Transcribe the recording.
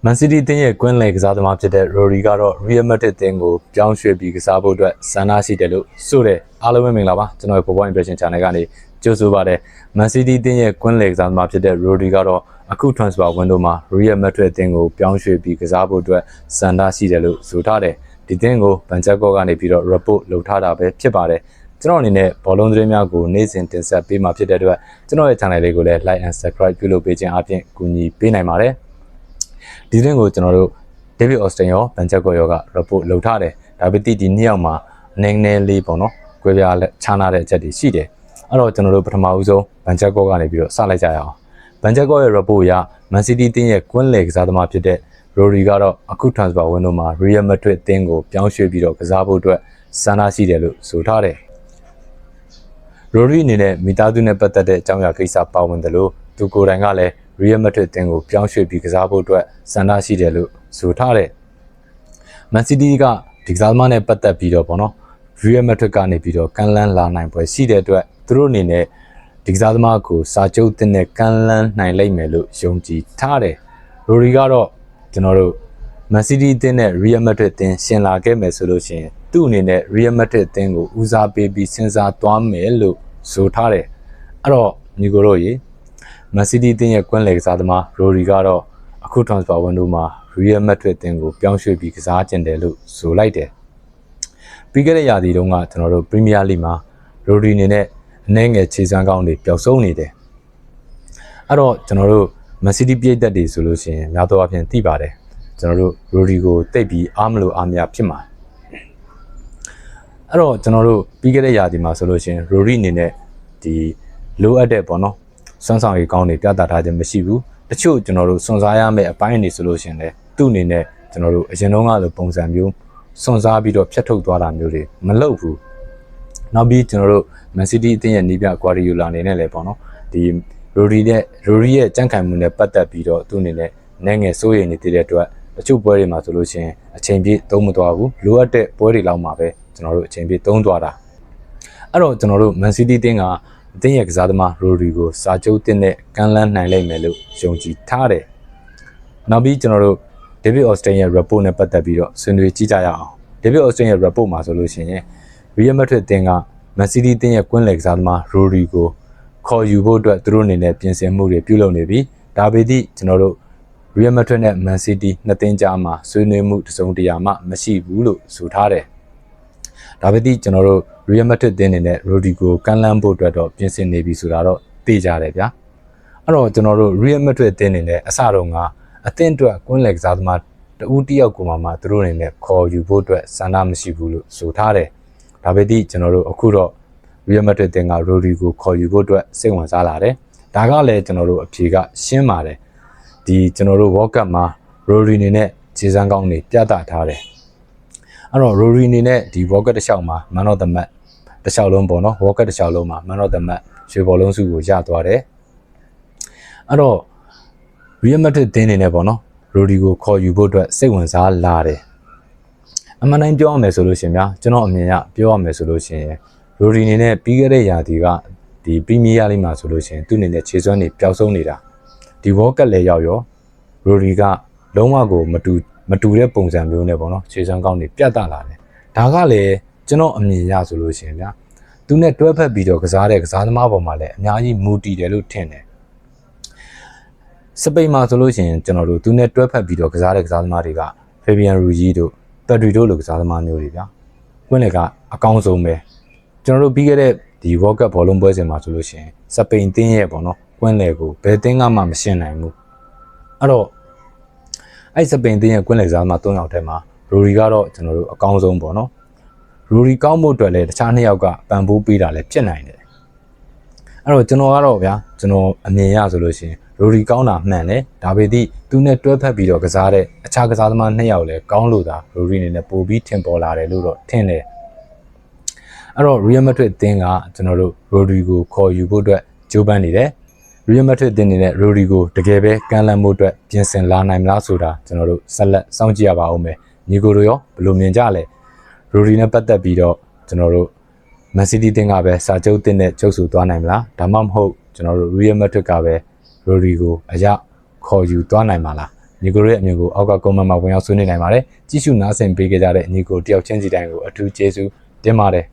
Man City တင်းရဲ့ကွင်းလေကစားသမားဖြစ်တဲ့ Rory ကတော့ Real Madrid တင်းကိုပြောင်းရွှေ့ပြီးကစားဖို့အတွက်ဆန္ဒရှိတယ်လို့ဆိုတဲ့အားလုံးပဲမင်္ဂလာပါကျွန်တော်ရဲ့ Football Impression Channel ကနေကြိုဆိုပါရစေ Man City တင်းရဲ့ကွင်းလေကစားသမားဖြစ်တဲ့ Rory ကတော့အခု transfer window မှာ Real Madrid တင်းကိုပြောင်းရွှေ့ပြီးကစားဖို့အတွက်ဆန္ဒရှိတယ်လို့ဆိုထားတယ်ဒီတင်းကို Banchako ကနေပြီးတော့ report လုပ်ထားတာပဲဖြစ်ပါတယ်ကျွန်တော်အနေနဲ့ဘောလုံးသတင်းများကိုနေ့စဉ်တင်ဆက်ပေးမှာဖြစ်တဲ့အတွက်ကျွန်တော်ရဲ့ channel လေးကိုလည်း like and subscribe ပြုလုပ်ပေးခြင်းအပြင်ကူညီပေးနိုင်ပါတယ်ဒီသတင်းကိုကျွန်တော်တို့ David Austin ရော Banchako ရောက report လုပ်ထားတယ်ဒါပေမဲ့ဒီနှစ်ယောက်မှာအနေနဲ့လေးပေါ့နော်ကွဲပြားခြားနာတဲ့အချက်တွေရှိတယ်အဲ့တော့ကျွန်တော်တို့ပထမဦးဆုံး Banchako ကနေပြီးတော့စလိုက်ကြရအောင် Banchako ရဲ့ report အရ Man City တင်းရဲ့ကွင်းလေကစားသမားဖြစ်တဲ့ Rory ကတော့အခု transfer window မှာ Real Madrid တင်းကိုပြောင်းရွှေ့ပြီးတော့ကစားဖို့အတွက်ဆန္ဒရှိတယ်လို့ဆိုထားတယ်Rory အနေနဲ့မိသားစုနဲ့ပတ်သက်တဲ့အကြောင်းအရာကိစ္စပါဝင်တယ်လို့သူကိုယ်တိုင်ကလည်း Real Madrid တင်းကိုပြောင်းရွှေ့ပြီးကစားဖို့အတွက်ဆန္ဒရှိတယ်လို့ဆိုထားတယ်။ Man City ကဒီကစားသမားနဲ့ပတ်သက်ပြီးတော့ပေါ့နော် Real Madrid ကနေပြီးတော့ကန်လန်းလာနိုင်ပွဲရှိတဲ့အတွက်သူတို့အနေနဲ့ဒီကစားသမားကိုစာချုပ်တင်နဲ့ကန်လန်းနိုင်လိမ့်မယ်လို့ယုံကြည်ထားတယ်။ Rory ကတော့ကျွန်တော်တို့ Man City တင်းနဲ့ Real Madrid တင်းရှင်လာခဲ့မယ်ဆိုလို့ရှိရင်သူ့အနေနဲ့ Real Madrid တင်းကိုဦးစားပေးပြီးစဉ်းစားသွားမယ်လို့ဆိုထားတယ်အဲ့တော့ညီကိုတို့ရေ Man City တင်းရဲ့ကွင်းလေကစားသမား Rory ကတော့အခု transfer window မှာ Real Madrid တင်းကိုပြောင်းရွှေ့ပြီးကစားကျင်တယ်လို့ဆိုလိုက်တယ်ပြီးခဲ့တဲ့ရာသီတုန်းကကျွန်တော်တို့ Premier League မှာ Rory အနေနဲ့အနည်းငယ်ခြေစွမ်းကောင်းတွေပျောက်ဆုံးနေတယ်အဲ့တော့ကျွန်တော်တို့ Man City ပြည်သက်တွေဆိုလို့ရှိရင်များသောအားဖြင့်သိပါတယ်ကျွန်တော်တို့ Rory ကိုတိတ်ပြီးအားမလို့အားမရဖြစ်မှာအဲ့တော့ကျွန်တော်တို့ပြီးခဲ့တဲ့ရာသီမှာဆိုလို့ရှိရင် Rory အနေနဲ့ဒီလိုအပ်တဲ့ပေါ့နော်စွမ်းဆောင်ရည်ကောင်းတွေပြသထားခြင်းမရှိဘူးတချို့ကျွန်တော်တို့စွန့်စားရမယ့်အပိုင်းတွေဆိုလို့ရှိရင်လည်းသူ့အနေနဲ့ကျွန်တော်တို့အရင်တုန်းကလိုပုံစံမျိုးစွန့်စားပြီးတော့ဖြတ်ထုတ်သွားတာမျိုးတွေမလုပ်ဘူးနောက်ပြီးကျွန်တော်တို့ Man City အသင်းရဲ့နီးပြ Guardiola အနေနဲ့လည်းပေါ့နော်ဒီ Rory ရဲ့ကြံ့ခိုင်မှုနဲ့ပတ်သက်ပြီးတော့သူ့အနေနဲ့နိုင်ငယ်စိုးရိမ်နေတဲ့အတွက်တချို့ပွဲတွေမှာဆိုလို့ရှိရင်အချိန်ပြည့်သုံးမသွားဘူးလိုအပ်တဲ့ပွဲတွေလောက်မှာပဲကျွန်တော်တို့အချိန်ပြည့်သုံးသွားတာအဲ့တော့ကျွန်တော်တို့ Man City တင်းကအသင်းရဲ့ကစားသမား Rory ကိုစာချုပ်တင်နဲ့ကန်လန်းနိုင်လိမ့်မယ်လို့ယုံကြည်ထားတယ်နောက်ပြီးကျွန်တော်တို့ David Austin ရဲ့ report နဲ့ပတ်သက်ပြီးတော့ဆွေးနွေးကြည့်ကြရအောင် David Austin ရဲ့ report မှာဆိုလို့ရှိရင် Real Madrid တင်းက Man City တင်းရဲ့ကွင်းလေကစားသမား Rory ကိုခေါ်ယူဖို့အတွက်သူတို့အနေနဲ့ပြင်ဆင်မှုတွေပြုလုပ်နေပြီးဒါပေမဲ့ကျွန်တော်တို့ Real Madrid နဲ့ Man City နှစ်သင်းကြားမှာဆွေးနွေးမှုတစုံတရာမှမရှိဘူးလို့ဆိုထားတယ်ဒါပေမဲ့ကျွန်တော်တို့ Real Madrid တင်းအနေနဲ့ Rory ကိုကန်လန်းဖို့အတွက်တော့ပြင်ဆင်နေပြီဆိုတာတော့သိကြတယ်ဗျာအဲ့တော့ကျွန်တော်တို့ Real Madrid တင်းအနေနဲ့အစတုန်းကအသင်းအတွက်ကွင်းလေကစားသမားတဦးတစ်ယောက်ကိုမှသူတို့အနေနဲ့ခေါ်ယူဖို့အတွက်ဆန္ဒမရှိဘူးလို့ဆိုထားတယ်ဒါပေမဲ့ကျွန်တော်တို့အခုတော့ Real Madrid တင်းက Rory ကိုခေါ်ယူဖို့အတွက်စိတ်ဝင်စားလာတယ်ဒါကလည်းကျွန်တော်တို့အဖြေကရှင်းပါတယ်ဒီကျွန်တော်တို့ World Cup မှာ Rory အနေနဲ့ခြေစမ်းကောင်းတွေပြသထားတယ်အဲ့တော့ Rory အနေနဲ့ဒီ World Cup တစ်လျှောက်မှာ Man of the Match တစ်လျှောက်လုံးပေါ့နော် World Cup တစ်လျှောက်လုံးမှာ Man of the Match ရွှေဘောလုံးဆုကိုရသွားတယ်အဲ့တော့ Real Madrid တင်းအနေနဲ့ပေါ့နော် Rory ကိုခေါ်ယူဖို့အတွက်စိတ်ဝင်စားလာတယ်အမှန်တိုင်းပြောရမယ်ဆိုလို့ရှင်ဗျာကျွန်တော်အမြင်ရပြောရမယ်ဆိုလို့ရှင် Rory အနေနဲ့ပြီးခဲ့တဲ့ရာသီကဒီ Premier League မှာဆိုလို့ရှင်သူ့အနေနဲ့ခြေစွမ်းတွေပျောက်ဆုံးနေတာဒီ World Cup လဲရောက်ရော Rory ကလုံးဝကိုမတူတဲ့ပုံစံမျိုးနဲ့ပေါ့နော်ခြေစွမ်းကောင်းတွေပြတ်လာတယ်ဒါကလည်းကျွန်တော်အမြင်ရဆိုလို့ရှိရင်ဗျာသူနဲ့တွဲဖက်ပြီးတော့ကစားတဲ့ကစားသမားပေါ်မှာလည်းအများကြီးမူတည်တယ်လို့ထင်တယ်စပိန်မှာဆိုလို့ရှိရင်ကျွန်တော်တို့သူနဲ့တွဲဖက်ပြီးတော့ကစားတဲ့ကစားသမားတွေက Fabian Ruiz တို့ Pedri တို့လိုကစားသမားမျိုးတွေဗျာကွင်းလေကအကောင်းဆုံးပဲကျွန်တော်တို့ပြီးခဲ့တဲ့ဒီ World Cup ဘောလုံးပွဲစဉ်မှာဆိုလို့ရှိရင်စပိန်တင်းရဲ့ပေါ့နော်ကွင်းလေကိုဘယ်တင်းကမှမရှင်းနိုင်ဘူးအဲ့တော့အဲ့စပိန်တင်းရဲ့ကွင်းလေကစားသမား၃ယောက်ထဲမှာ Rory ကတော့ကျွန်တော်တို့အကောင်းဆုံးပေါ့နော် Rory ကောင်းဖို့အတွက်လည်းတခြား၂ယောက်ကပံ့ပိုးပေးတာလည်းဖြစ်နိုင်တယ်အဲ့တော့ကျွန်တော်ကတော့ဗျာကျွန်တော်အမြင်ရဆိုလို့ရှိရင် Rory ကောင်းတာမှန်တယ်ဒါပေမဲ့သူနဲ့တွဲဖက်ပြီးတော့ကစားတဲ့အခြားကစားသမား၂ယောက်လည်းကောင်းလို့သာ Rory အနေနဲ့ပို့ပြီးထင်ပေါ်လာတယ်လို့တော့ထင်တယ်အဲ့တော့ Real Madrid အသင်းကကျွန်တော်တို့ Rory ကိုခေါ်ယူဖို့အတွက်ကြိုးပမ်းနေတယ် Real Madrid အသင်းအနေနဲ့ Rory ကိုတကယ်ပဲကန်လန်းဖို့အတွက်ပြင်ဆင်လာနိုင်မလားဆိုတာကျွန်တော်တို့ဆက်လက်စောင့်ကြည့်ရပါဦးမယ်ညီကိုတို့ရောဘယ်လိုမြင်ကြလဲ Rory နဲ့ပတ်သက်ပြီးတော့ကျွန်တော်တို့ Man City အသင်းကပဲစာချုပ်တင်နဲ့ချုပ်ဆိုသွားနိုင်မလားဒါမှမဟုတ်ကျွန်တော်တို့ Real Madrid ကပဲ Rory ကိုအရခေါ်ယူသွားနိုင်မှာလား ညီကိုရဲ့အမြင်ကိုအောက်က comment မှာဝင်ရောက်ဆွေးနွေးနိုင်ပါတယ်ကြည့်ရှုနားဆင်ပေးကြတဲ့ညီကိုတယောက်ချင်းစီတိုင်းကိုအထူးကျေးဇူးတင်ပါတယ်